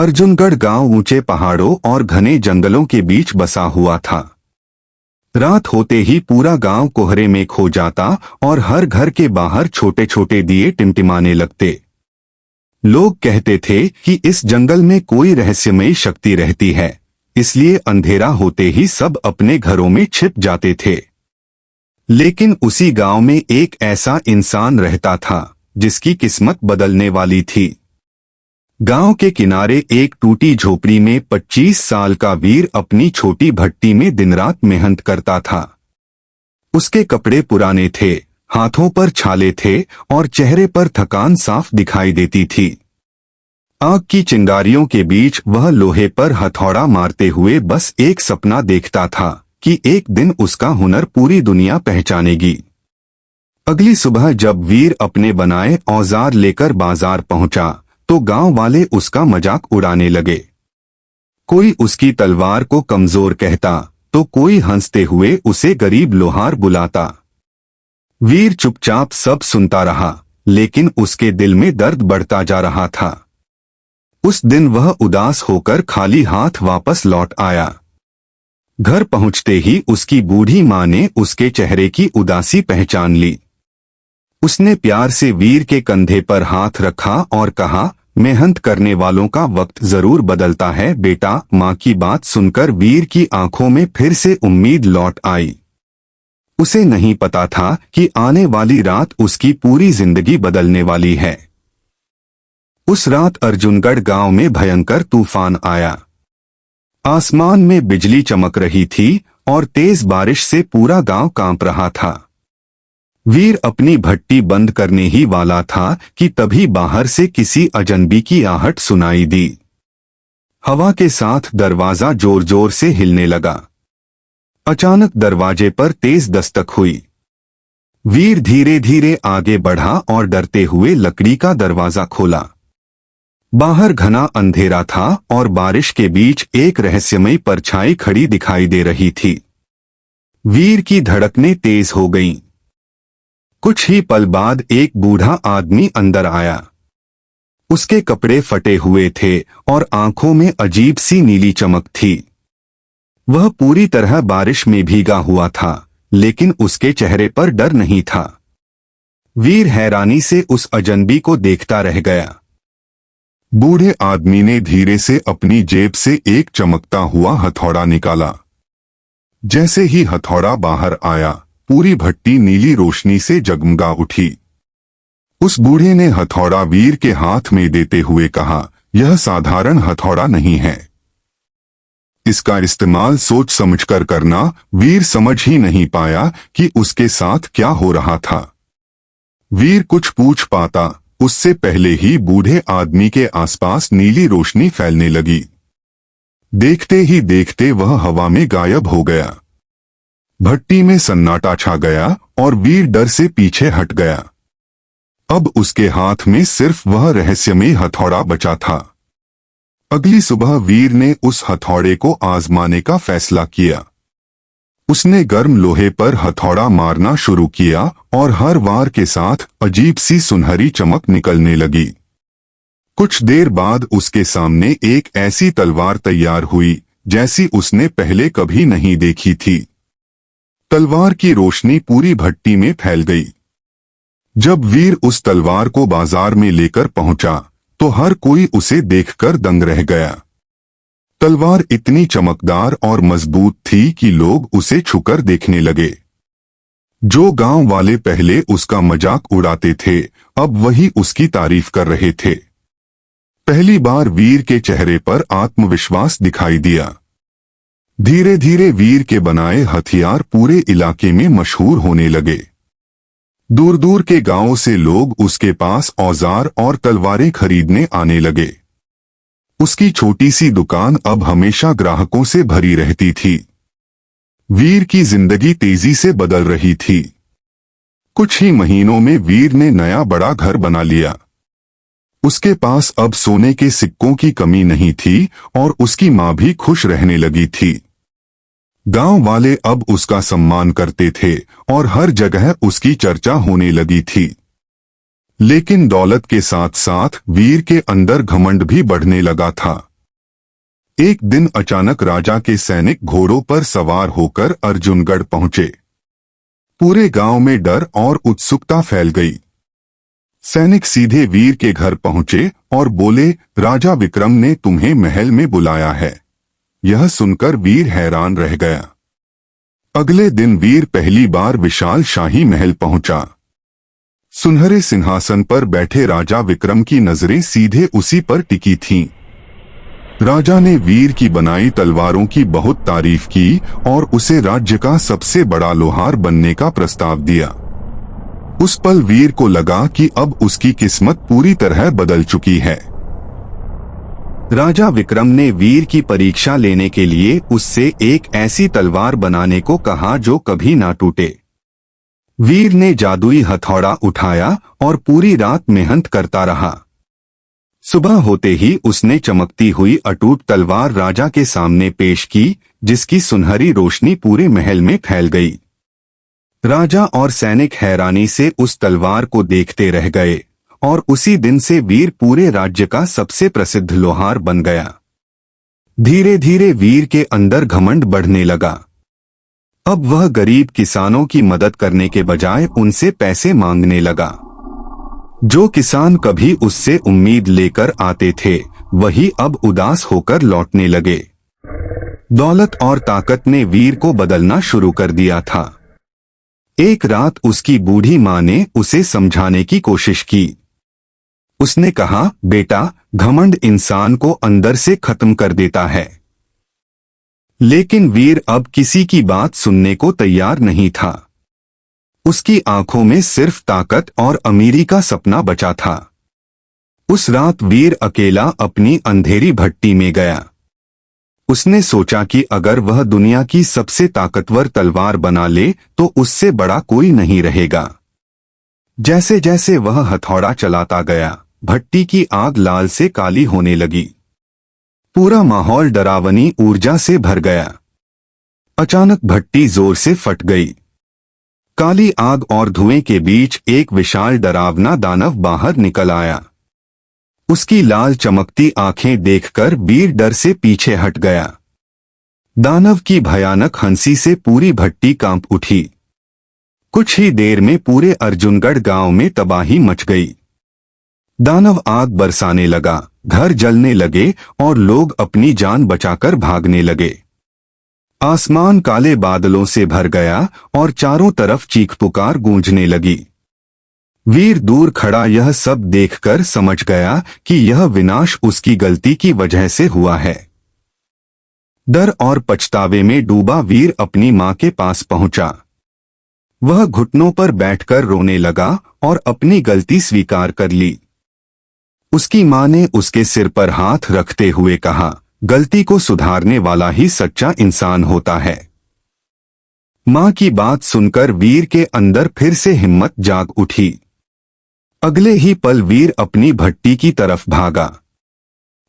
अर्जुनगढ़ गांव ऊंचे पहाड़ों और घने जंगलों के बीच बसा हुआ था। रात होते ही पूरा गांव कोहरे में खो जाता और हर घर के बाहर छोटे छोटे दिए टिमटिमाने लगते। लोग कहते थे कि इस जंगल में कोई रहस्यमयी शक्ति रहती है, इसलिए अंधेरा होते ही सब अपने घरों में छिप जाते थे। लेकिन उसी गांव में एक ऐसा इंसान रहता था जिसकी किस्मत बदलने वाली थी। गांव के किनारे एक टूटी झोपड़ी में 25 साल का वीर अपनी छोटी भट्टी में दिन रात मेहनत करता था। उसके कपड़े पुराने थे, हाथों पर छाले थे और चेहरे पर थकान साफ दिखाई देती थी। आग की चिंगारियों के बीच वह लोहे पर हथौड़ा मारते हुए बस एक सपना देखता था कि एक दिन उसका हुनर पूरी दुनिया पहचानेगी। अगली सुबह जब वीर अपने बनाए औजार लेकर बाजार पहुंचा तो गांव वाले उसका मजाक उड़ाने लगे। कोई उसकी तलवार को कमजोर कहता तो कोई हंसते हुए उसे गरीब लोहार बुलाता। वीर चुपचाप सब सुनता रहा, लेकिन उसके दिल में दर्द बढ़ता जा रहा था। उस दिन वह उदास होकर खाली हाथ वापस लौट आया। घर पहुंचते ही उसकी बूढ़ी मां ने उसके चेहरे की उदासी पहचान ली। उसने प्यार से वीर के कंधे पर हाथ रखा और कहा, मेहनत करने वालों का वक्त जरूर बदलता है बेटा। मां की बात सुनकर वीर की आंखों में फिर से उम्मीद लौट आई। उसे नहीं पता था कि आने वाली रात उसकी पूरी जिंदगी बदलने वाली है। उस रात अर्जुनगढ़ गांव में भयंकर तूफान आया। आसमान में बिजली चमक रही थी और तेज बारिश से पूरा गांव कांप रहा था। वीर अपनी भट्टी बंद करने ही वाला था कि तभी बाहर से किसी अजनबी की आहट सुनाई दी। हवा के साथ दरवाजा जोर जोर से हिलने लगा। अचानक दरवाजे पर तेज दस्तक हुई। वीर धीरे धीरे आगे बढ़ा और डरते हुए लकड़ी का दरवाजा खोला। बाहर घना अंधेरा था और बारिश के बीच एक रहस्यमयी परछाई खड़ी दिखाई दे रही थी। वीर की धड़कनें तेज हो गईं। कुछ ही पल बाद एक बूढ़ा आदमी अंदर आया। उसके कपड़े फटे हुए थे और आंखों में अजीब सी नीली चमक थी। वह पूरी तरह बारिश में भीगा हुआ था, लेकिन उसके चेहरे पर डर नहीं था। वीर हैरानी से उस अजनबी को देखता रह गया। बूढ़े आदमी ने धीरे से अपनी जेब से एक चमकता हुआ हथौड़ा निकाला। जैसे ही हथौड़ा बाहर आया, पूरी भट्टी नीली रोशनी से जगमगा उठी। उस बूढ़े ने हथौड़ा वीर के हाथ में देते हुए कहा, यह साधारण हथौड़ा नहीं है। इसका इस्तेमाल सोच समझकर करना। वीर समझ ही नहीं पाया कि उसके साथ क्या हो रहा था। वीर कुछ पूछ पाता उससे पहले ही बूढ़े आदमी के आसपास नीली रोशनी फैलने लगी। देखते ही देखते वह हवा में गायब हो गया। भट्टी में सन्नाटा छा गया और वीर डर से पीछे हट गया। अब उसके हाथ में सिर्फ वह रहस्यमयी हथौड़ा बचा था। अगली सुबह वीर ने उस हथौड़े को आजमाने का फैसला किया। उसने गर्म लोहे पर हथौड़ा मारना शुरू किया और हर वार के साथ अजीब सी सुनहरी चमक निकलने लगी। कुछ देर बाद उसके सामने एक ऐसी तलवार तैयार हुई जैसी उसने पहले कभी नहीं देखी थी। तलवार की रोशनी पूरी भट्टी में फैल गई। जब वीर उस तलवार को बाजार में लेकर पहुंचा तो हर कोई उसे देखकर दंग रह गया। तलवार इतनी चमकदार और मजबूत थी कि लोग उसे छूकर देखने लगे। जो गांव वाले पहले उसका मजाक उड़ाते थे, अब वही उसकी तारीफ कर रहे थे। पहली बार वीर के चेहरे पर आत्मविश्वास दिखाई दिया। धीरे धीरे वीर के बनाए हथियार पूरे इलाके में मशहूर होने लगे। दूर दूर के गांवों से लोग उसके पास औजार और तलवारें खरीदने आने लगे। उसकी छोटी सी दुकान अब हमेशा ग्राहकों से भरी रहती थी। वीर की जिंदगी तेजी से बदल रही थी। कुछ ही महीनों में वीर ने नया बड़ा घर बना लिया। उसके पास अब सोने के सिक्कों की कमी नहीं थी और उसकी मां भी खुश रहने लगी थी। गांव वाले अब उसका सम्मान करते थे और हर जगह उसकी चर्चा होने लगी थी। लेकिन दौलत के साथ साथ वीर के अंदर घमंड भी बढ़ने लगा था। एक दिन अचानक राजा के सैनिक घोड़ों पर सवार होकर अर्जुनगढ़ पहुंचे। पूरे गांव में डर और उत्सुकता फैल गई। सैनिक सीधे वीर के घर पहुंचे और बोले, राजा विक्रम ने तुम्हें महल में बुलाया है। यह सुनकर वीर हैरान रह गया। अगले दिन वीर पहली बार विशाल शाही महल पहुंचा। सुनहरे सिंहासन पर बैठे राजा विक्रम की नजरें सीधे उसी पर टिकी थीं। राजा ने वीर की बनाई तलवारों की बहुत तारीफ की और उसे राज्य का सबसे बड़ा लोहार बनने का प्रस्ताव दिया। उस पल वीर को लगा कि अब उसकी किस्मत पूरी तरह बदल चुकी है। राजा विक्रम ने वीर की परीक्षा लेने के लिए उससे एक ऐसी तलवार बनाने को कहा जो कभी ना टूटे। वीर ने जादुई हथौड़ा उठाया और पूरी रात मेहनत करता रहा। सुबह होते ही उसने चमकती हुई अटूट तलवार राजा के सामने पेश की, जिसकी सुनहरी रोशनी पूरे महल में फैल गई। राजा और सैनिक हैरानी से उस तलवार को देखते रह गए और उसी दिन से वीर पूरे राज्य का सबसे प्रसिद्ध लोहार बन गया। धीरे धीरे वीर के अंदर घमंड बढ़ने लगा। अब वह गरीब किसानों की मदद करने के बजाय उनसे पैसे मांगने लगा। जो किसान कभी उससे उम्मीद लेकर आते थे, वही अब उदास होकर लौटने लगे। दौलत और ताकत ने वीर को बदलना शुरू कर दिया था। एक रात उसकी बूढ़ी माँ ने उसे समझाने की कोशिश की। उसने कहा, बेटा, घमंड इंसान को अंदर से खत्म कर देता है। लेकिन वीर अब किसी की बात सुनने को तैयार नहीं था। उसकी आंखों में सिर्फ ताकत और अमीरी का सपना बचा था। उस रात वीर अकेला अपनी अंधेरी भट्टी में गया। उसने सोचा कि अगर वह दुनिया की सबसे ताकतवर तलवार बना ले तो उससे बड़ा कोई नहीं रहेगा। जैसे जैसे वह हथौड़ा चलाता गया, भट्टी की आग लाल से काली होने लगी। पूरा माहौल डरावनी ऊर्जा से भर गया। अचानक भट्टी जोर से फट गई। काली आग और धुएं के बीच एक विशाल डरावना दानव बाहर निकल आया। उसकी लाल चमकती आंखें देखकर वीर डर से पीछे हट गया। दानव की भयानक हंसी से पूरी भट्टी कांप उठी। कुछ ही देर में पूरे अर्जुनगढ़ गांव में तबाही मच गई। दानव आग बरसाने लगा, घर जलने लगे और लोग अपनी जान बचाकर भागने लगे। आसमान काले बादलों से भर गया और चारों तरफ चीख पुकार गूंजने लगी। वीर दूर खड़ा यह सब देखकर समझ गया कि यह विनाश उसकी गलती की वजह से हुआ है। डर और पछतावे में डूबा वीर अपनी मां के पास पहुंचा। वह घुटनों पर बैठकर रोने लगा और अपनी गलती स्वीकार कर ली। उसकी मां ने उसके सिर पर हाथ रखते हुए कहा, गलती को सुधारने वाला ही सच्चा इंसान होता है। मां की बात सुनकर वीर के अंदर फिर से हिम्मत जाग उठी। अगले ही पल वीर अपनी भट्टी की तरफ भागा।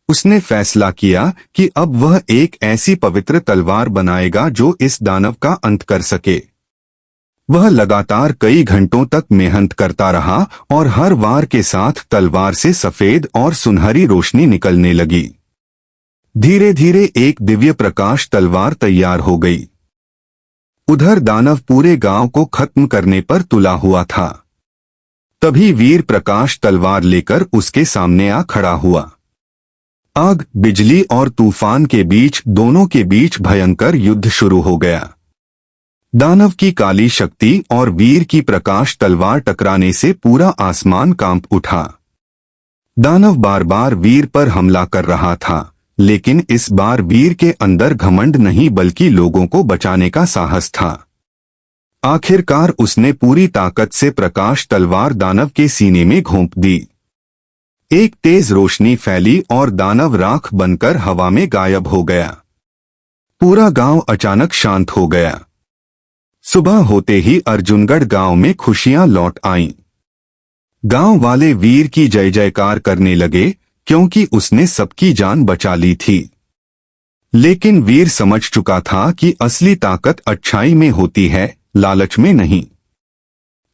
उसने फैसला किया कि अब वह एक ऐसी पवित्र तलवार बनाएगा जो इस दानव का अंत कर सके। वह लगातार कई घंटों तक मेहनत करता रहा और हर वार के साथ तलवार से सफेद और सुनहरी रोशनी निकलने लगी। धीरे धीरे एक दिव्य प्रकाश तलवार तैयार हो गई। उधर दानव पूरे गांव को खत्म करने पर तुला हुआ था। तभी वीर प्रकाश तलवार लेकर उसके सामने आ खड़ा हुआ। आग, बिजली और तूफान के बीच दोनों के बीच भयंकर युद्ध शुरू हो गया। दानव की काली शक्ति और वीर की प्रकाश तलवार टकराने से पूरा आसमान कांप उठा। दानव बार बार वीर पर हमला कर रहा था, लेकिन इस बार वीर के अंदर घमंड नहीं बल्कि लोगों को बचाने का साहस था। आखिरकार उसने पूरी ताकत से प्रकाश तलवार दानव के सीने में घोंप दी। एक तेज रोशनी फैली और दानव राख बनकर हवा में गायब हो गया। पूरा गांव अचानक शांत हो गया। सुबह होते ही अर्जुनगढ़ गांव में खुशियां लौट आईं। गांव वाले वीर की जय जयकार करने लगे क्योंकि उसने सबकी जान बचा ली थी। लेकिन वीर समझ चुका था कि असली ताकत अच्छाई में होती है, लालच में नहीं।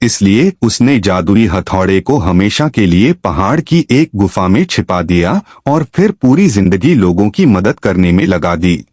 इसलिए उसने जादुई हथौड़े को हमेशा के लिए पहाड़ की एक गुफा में छिपा दिया और फिर पूरी जिंदगी लोगों की मदद करने में लगा दी।